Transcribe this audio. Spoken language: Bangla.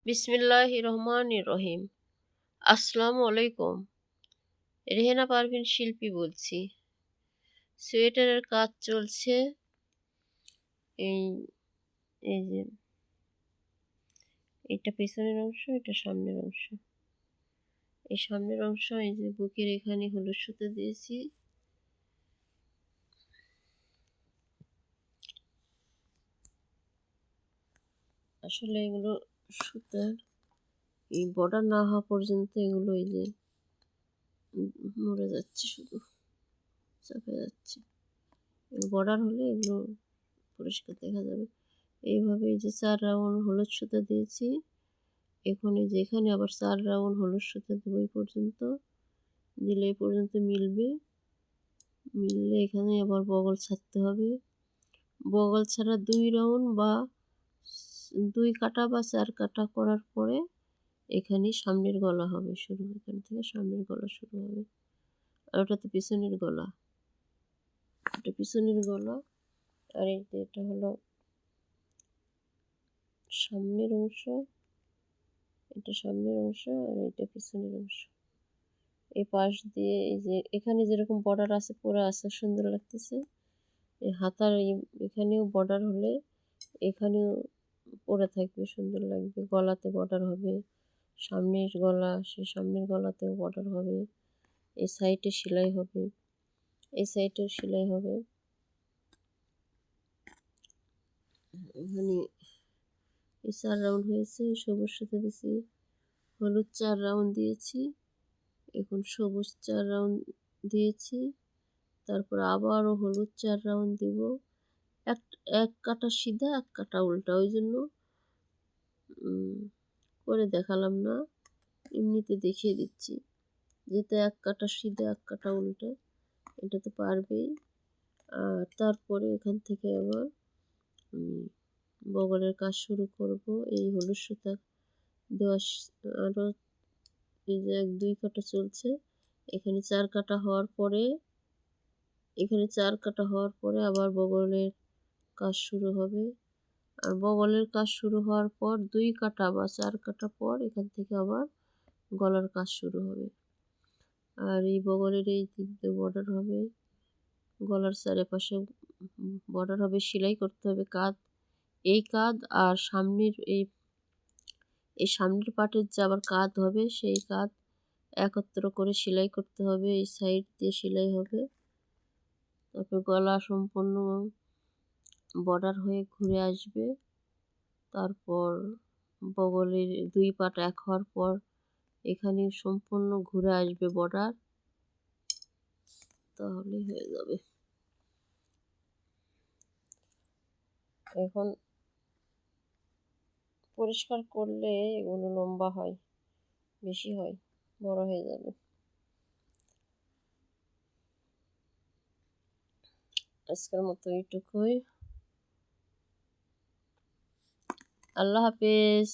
বিসমিল্লাহির রহমানির রহিম। আসসালামু আলাইকুম। রেহেনা পারভীন শিল্পী বলছি। সোয়েটারের কাজ চলছে। এই এই যে এটা পেছনের অংশ, এটা সামনের অংশ। এই সামনের অংশ এই যে বুকের এখানে হলুদ সুতো দিয়েছি। আসলে এগুলো সুতার এই বর্ডার না হওয়া পর্যন্ত এগুলো এই যে মরে যাচ্ছে, শুধু চাপে যাচ্ছে। বর্ডার হলে এগুলো পরিষ্কার দেখা যাবে। এইভাবে এই যে 4 রাউন্ড হলুদ সুতো দিয়েছি। এখন এই যে এখানে আবার 4 রাউন্ড হলুদ সুতো দেবো, এই পর্যন্ত দিলে এই পর্যন্ত মিলবে। মিললে এখানে আবার বগল ছাড়তে হবে। বগল ছাড়া 2 রাউন্ড বা 2 কাটা বা 4 কাটা করার পরে এখানে সামনের গলা হবে শুরু। এখান থেকে সামনের গলা শুরু হবে। আর ওটা তো পিছনের গলা, এটা পিছনের গলা। আর এই যে এটা হলো সামনের অংশ, এটা সামনের অংশ, আর এটা পিছনের অংশ। এই পাশ দিয়ে এই যে এখানে যেরকম বর্ডার আছে পরে আছে, সুন্দর লাগতেছে। এই হাতার এখানেও বর্ডার হলে এখানেও পরে থাকবে, সুন্দর লাগবে। গলাতে বর্ডার হবে, সামনের গলা, সেই সামনের গলাতেও বর্ডার হবে। এই সাইডে সেলাই হবে, এই সাইডেও সেলাই হবে। এখানে এই 4 রাউন্ড হয়েছে। সবুজ সুতো দিয়েছি, হলুদ 4 রাউন্ড দিয়েছি, এখন সবুজ 4 রাউন্ড দিয়েছি। তারপর আবারও হলুদ 4 রাউন্ড দিব। এক এক কাটা সিধা, এক কাটা উল্টা, ওই জন্য করে দেখালাম না, এমনিতে দেখিয়ে দিচ্ছি। যেটা এক কাটা সিধা, এক কাটা উল্টা, এটা তো পারবেই। আর তারপরে এখান থেকে আবার বগলের কাজ শুরু করব। এই হলুদ সুতা দেওয়া আরও এই যে 1-2 কাটা চলছে। এখানে 4 কাটা হওয়ার পরে, এখানে 4 কাটা হওয়ার পরে আবার বগলের কাজ শুরু হবে। আর বগলের কাজ শুরু হওয়ার পর 2 কাটা বা 4 কাটা পর এখান থেকে আবার গলার কাজ শুরু হবে। আর এই বগলের এই দিক দিয়ে বর্ডার হবে, গলার চারিপাশে বর্ডার হবে। সেলাই করতে হবে কাঁধ, এই কাঁধ আর সামনের এই সামনের পার্টের যে আবার কাঁধ হবে, সেই কাঁধ একত্র করে সেলাই করতে হবে। এই সাইড দিয়ে সেলাই হবে। তারপর গলা সম্পূর্ণ বর্ডার হয়ে ঘুরে আসবে। তারপর বগলের 2 পাট এক হওয়ার পর এখানে সম্পূর্ণ ঘুরে আসবে বর্ডার, তাহলেই হয়ে যাবে। এখন পরিষ্কার করলে এগুলো লম্বা হয়, বেশি হয়, বড় হয়ে যাবে। আজকের মতো এইটুকুই। আল্লাহ হাফেজ।